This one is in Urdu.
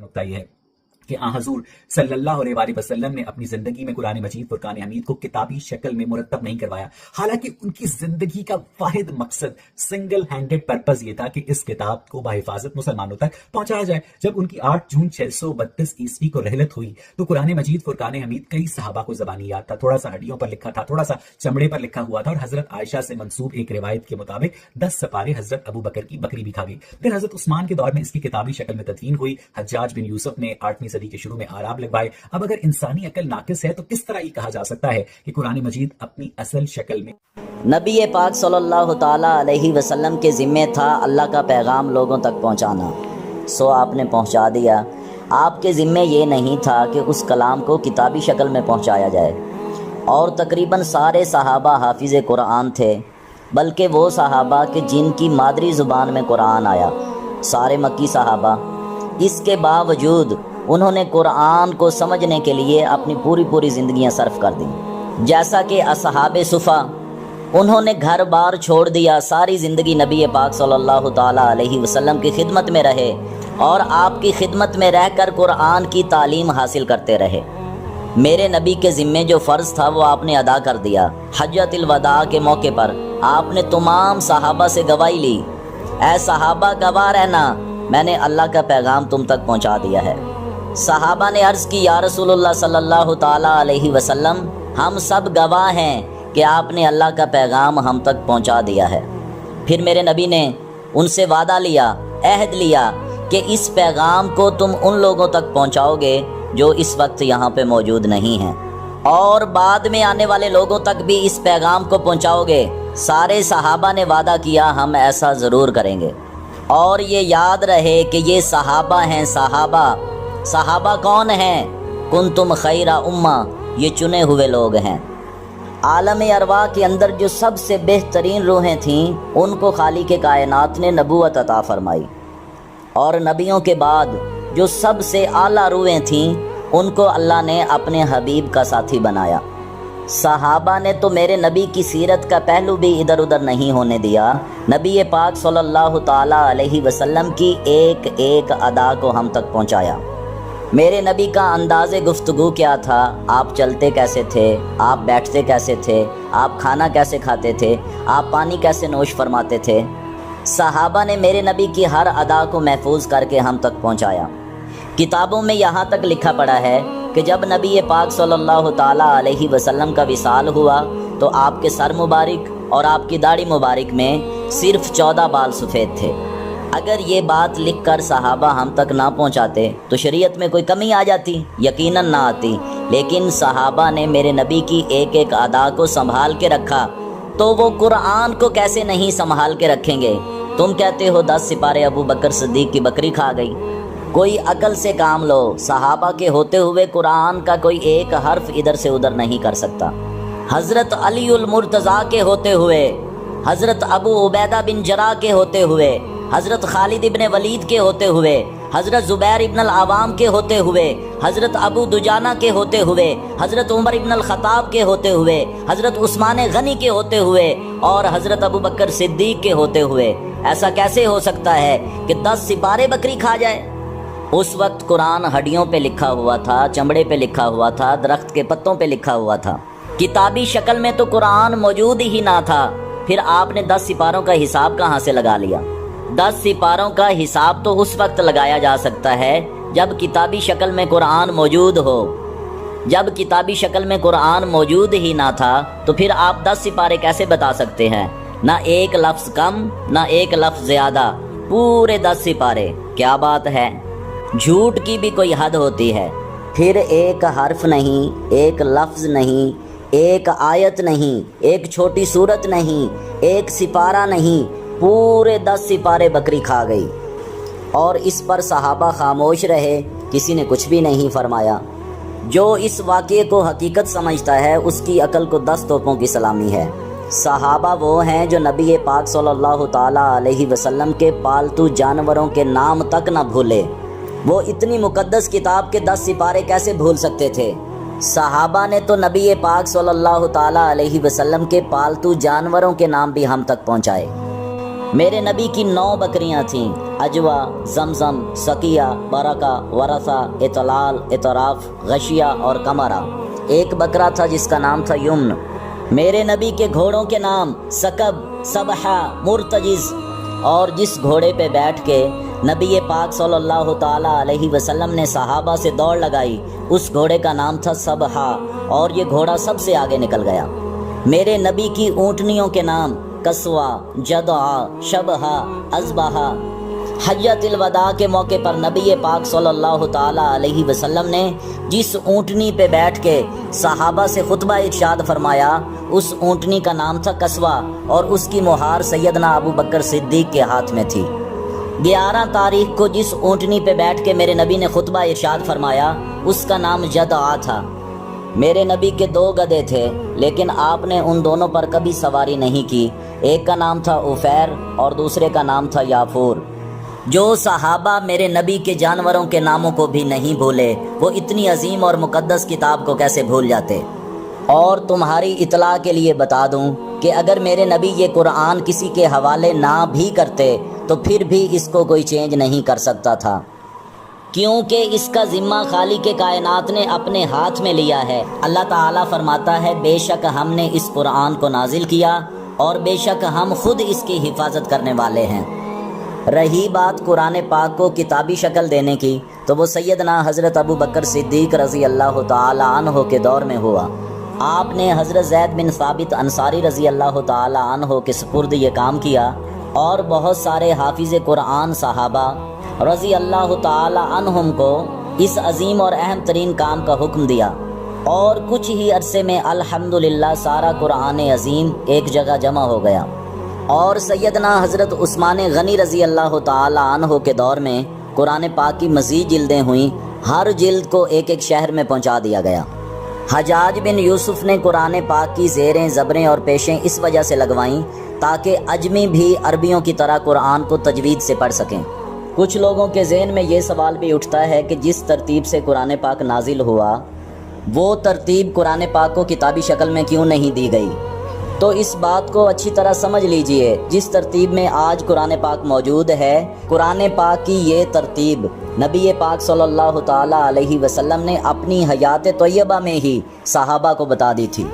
نقطہ یہ ہے کہ حضور صلی اللہ علیہ وسلم نے اپنی زندگی میں قرآن مجید فرقان حمید کو کتابی شکل میں مرتب نہیں کروایا، حالانکہ ان کی زندگی کا واحد مقصد سنگل ہینڈڈ پرپز یہ تھا کہ اس کتاب کو بحفاظت مسلمانوں تک پہنچایا جائے۔ جب ان کی 8 جون 632 عیسوی کو رحلت ہوئی تو قرآن مجید فرقان حمید کئی صحابہ کو زبانی یاد تھا، تھوڑا سا ہڈیوں پر لکھا تھا، تھوڑا سا چمڑے پر لکھا ہوا تھا، اور حضرت عائشہ سے منسوب ایک روایت کے مطابق 10 سپارے حضرت ابو بکر کی بکری بھی کھا گئی۔ پھر حضرت عثمان کے دور میں اس کی کتابی شکل میں تدوین ہوئی، حجاج بن یوسف نے 8ویں صدی کے شروع میں آراب لگوائے۔ اب اگر انسانی عقل ناقص ہے تو کس طرح یہ کہا جا سکتا ہے کہ قرآن مجید اپنی اصل شکل میں؟ نبی پاک صلی اللہ تعالی علیہ وسلم کے ذمے تھا اللہ کا پیغام لوگوں تک پہنچانا، سو آپ نے پہنچا دیا۔ آپ کے ذمے یہ نہیں تھا کہ اس کلام کو کتابی شکل میں پہنچایا جائے، اور تقریباً سارے صحابہ حافظ قرآن تھے، بلکہ وہ صحابہ کہ جن کی مادری زبان میں قرآن آیا، سارے مکی صحابہ۔ اس کے باوجود انہوں نے قرآن کو سمجھنے کے لیے اپنی پوری زندگیاں صرف کر دیں۔ جیسا کہ اصحاب صفا، انہوں نے گھر بار چھوڑ دیا، ساری زندگی نبی پاک صلی اللہ تعالی علیہ وسلم کی خدمت میں رہے، اور آپ کی خدمت میں رہ کر قرآن کی تعلیم حاصل کرتے رہے۔ میرے نبی کے ذمے جو فرض تھا وہ آپ نے ادا کر دیا۔ حجۃ الوداع کے موقع پر آپ نے تمام صحابہ سے گواہی لی، اے صحابہ گواہ رہنا، میں نے اللہ کا پیغام تم تک پہنچا دیا ہے۔ صحابہ نے عرض کی، یا رسول اللہ صلی اللہ تعالی علیہ وسلم، ہم سب گواہ ہیں کہ آپ نے اللہ کا پیغام ہم تک پہنچا دیا ہے۔ پھر میرے نبی نے ان سے وعدہ لیا، عہد لیا کہ اس پیغام کو تم ان لوگوں تک پہنچاؤ گے جو اس وقت یہاں پہ موجود نہیں ہیں، اور بعد میں آنے والے لوگوں تک بھی اس پیغام کو پہنچاؤ گے۔ سارے صحابہ نے وعدہ کیا، ہم ایسا ضرور کریں گے۔ اور یہ یاد رہے کہ یہ صحابہ ہیں، صحابہ کون ہیں؟ کنتم خیر امہ، یہ چنے ہوئے لوگ ہیں۔ عالم ارواح کے اندر جو سب سے بہترین روحیں تھیں، ان کو خالق کائنات نے نبوت عطا فرمائی، اور نبیوں کے بعد جو سب سے اعلیٰ روحیں تھیں، ان کو اللہ نے اپنے حبیب کا ساتھی بنایا۔ صحابہ نے تو میرے نبی کی سیرت کا پہلو بھی ادھر ادھر نہیں ہونے دیا، نبی پاک صلی اللہ تعالی علیہ وسلم کی ایک ایک ادا کو ہم تک پہنچایا۔ میرے نبی کا انداز گفتگو کیا تھا، آپ چلتے کیسے تھے، آپ بیٹھتے کیسے تھے، آپ کھانا کیسے کھاتے تھے، آپ پانی کیسے نوش فرماتے تھے۔ صحابہ نے میرے نبی کی ہر ادا کو محفوظ کر کے ہم تک پہنچایا۔ کتابوں میں یہاں تک لکھا پڑا ہے کہ جب نبی پاک صلی اللہ تعالی علیہ وسلم کا وصال ہوا تو آپ کے سر مبارک اور آپ کی داڑھی مبارک میں صرف 14 بال سفید تھے۔ اگر یہ بات لکھ کر صحابہ ہم تک نہ پہنچاتے تو شریعت میں کوئی کمی آ جاتی، یقیناً نہ آتی، لیکن صحابہ نے میرے نبی کی ایک ایک ادا کو سنبھال کے رکھا، تو وہ قرآن کو کیسے نہیں سنبھال کے رکھیں گے؟ تم کہتے ہو 10 سپارے ابو بکر صدیق کی بکری کھا گئی، کوئی عقل سے کام لو۔ صحابہ کے ہوتے ہوئے قرآن کا کوئی ایک حرف ادھر سے ادھر نہیں کر سکتا۔ حضرت علی المرتضیٰ کے ہوتے ہوئے، حضرت ابو عبیدہ بن جراح کے ہوتے ہوئے، حضرت خالد ابن ولید کے ہوتے ہوئے، حضرت زبیر ابن العوام کے ہوتے ہوئے، حضرت ابو دجانہ کے ہوتے ہوئے، حضرت عمر ابن الخطاب کے ہوتے ہوئے، حضرت عثمان غنی کے ہوتے ہوئے، اور حضرت ابو بکر صدیق کے ہوتے ہوئے ایسا کیسے ہو سکتا ہے کہ 10 سپارے بکری کھا جائے؟ اس وقت قرآن ہڈیوں پہ لکھا ہوا تھا، چمڑے پہ لکھا ہوا تھا، درخت کے پتوں پہ لکھا ہوا تھا، کتابی شکل میں تو قرآن موجود ہی نہ تھا۔ پھر آپ نے 10 سپاروں کا حساب کہاں سے لگا لیا؟ 10 سپاروں کا حساب تو اس وقت لگایا جا سکتا ہے جب کتابی شکل میں قرآن موجود ہو۔ جب کتابی شکل میں قرآن موجود ہی نہ تھا تو پھر آپ 10 سپارے کیسے بتا سکتے ہیں؟ نہ ایک لفظ کم، نہ ایک لفظ زیادہ، پورے 10 سپارے۔ کیا بات ہے! جھوٹ کی بھی کوئی حد ہوتی ہے۔ پھر ایک حرف نہیں، ایک لفظ نہیں، ایک آیت نہیں، ایک چھوٹی سورت نہیں، ایک سپارہ نہیں، پورے 10 سپارے بکری کھا گئی، اور اس پر صحابہ خاموش رہے، کسی نے کچھ بھی نہیں فرمایا۔ جو اس واقعے کو حقیقت سمجھتا ہے اس کی عقل کو 10 توپوں کی سلامی ہے۔ صحابہ وہ ہیں جو نبی پاک صلی اللہ تعالی علیہ وسلم کے پالتو جانوروں کے نام تک نہ بھولے۔ وہ اتنی مقدس کتاب کے 10 سپارے کیسے بھول سکتے تھے؟ صحابہ نے تو نبی پاک صلی اللہ تعالی علیہ وسلم کے پالتو جانوروں کے نام بھی ہم تک پہنچائے۔ میرے نبی کی 9 بکریاں تھیں، اجوا، زمزم، سقیہ، برکہ، ورثہ، اطلال، اطراف، غشیہ اور قمرہ۔ ایک بکرا تھا جس کا نام تھا یمن۔ میرے نبی کے گھوڑوں کے نام سکب، سبحہ، مرتجز، اور جس گھوڑے پہ بیٹھ کے نبی پاک صلی اللہ تعالیٰ علیہ وسلم نے صحابہ سے دوڑ لگائی، اس گھوڑے کا نام تھا سبحہ، اور یہ گھوڑا سب سے آگے نکل گیا۔ میرے نبی کی اونٹنیوں کے نام کسوا، جدعہ، شبہہ، ازبہہ۔ حجۃ الوداع کے موقع پر نبی پاک صلی اللہ تعالیٰ علیہ وسلم نے جس اونٹنی پہ بیٹھ کے صحابہ سے خطبہ ارشاد فرمایا، اس اونٹنی کا نام تھا کسوا، اور اس کی مہار سیدنا ابو بکر صدیق کے ہاتھ میں تھی۔ 11 تاریخ کو جس اونٹنی پہ بیٹھ کے میرے نبی نے خطبہ ارشاد فرمایا، اس کا نام جدعہ تھا۔ میرے نبی کے 2 گدھے تھے، لیکن آپ نے ان دونوں پر کبھی سواری نہیں کی۔ ایک کا نام تھا عفیر اور دوسرے کا نام تھا یافور۔ جو صحابہ میرے نبی کے جانوروں کے ناموں کو بھی نہیں بھولے، وہ اتنی عظیم اور مقدس کتاب کو کیسے بھول جاتے؟ اور تمہاری اطلاع کے لیے بتا دوں کہ اگر میرے نبی یہ قرآن کسی کے حوالے نہ بھی کرتے تو پھر بھی اس کو کوئی چینج نہیں کر سکتا تھا، کیونکہ اس کا ذمہ خالق کائنات نے اپنے ہاتھ میں لیا ہے۔ اللہ تعالیٰ فرماتا ہے، بے شک ہم نے اس قرآن کو نازل کیا اور بے شک ہم خود اس کی حفاظت کرنے والے ہیں۔ رہی بات قرآن پاک کو کتابی شکل دینے کی، تو وہ سیدنا حضرت ابو بکر صدیق رضی اللہ تعالیٰ عنہ کے دور میں ہوا۔ آپ نے حضرت زید بن ثابت انصاری رضی اللہ تعالیٰ عنہ کے سپرد یہ کام کیا، اور بہت سارے حافظ قرآن صحابہ رضی اللہ تعالی عنہم کو اس عظیم اور اہم ترین کام کا حکم دیا، اور کچھ ہی عرصے میں الحمدللہ سارا قرآن عظیم ایک جگہ جمع ہو گیا۔ اور سیدنا حضرت عثمان غنی رضی اللہ تعالی عنہ کے دور میں قرآن پاک کی مزید جلدیں ہوئیں، ہر جلد کو ایک ایک شہر میں پہنچا دیا گیا۔ حجاج بن یوسف نے قرآن پاک کی زیریں، زبریں اور پیشیں اس وجہ سے لگوائیں تاکہ عجمی بھی عربیوں کی طرح قرآن کو تجوید سے پڑھ سکیں۔ کچھ لوگوں کے ذہن میں یہ سوال بھی اٹھتا ہے کہ جس ترتیب سے قرآن پاک نازل ہوا، وہ ترتیب قرآن پاک کو کتابی شکل میں کیوں نہیں دی گئی؟ تو اس بات کو اچھی طرح سمجھ لیجئے، جس ترتیب میں آج قرآن پاک موجود ہے، قرآن پاک کی یہ ترتیب نبی پاک صلی اللہ تعالیٰ علیہ وسلم نے اپنی حیات طیبہ میں ہی صحابہ کو بتا دی تھی۔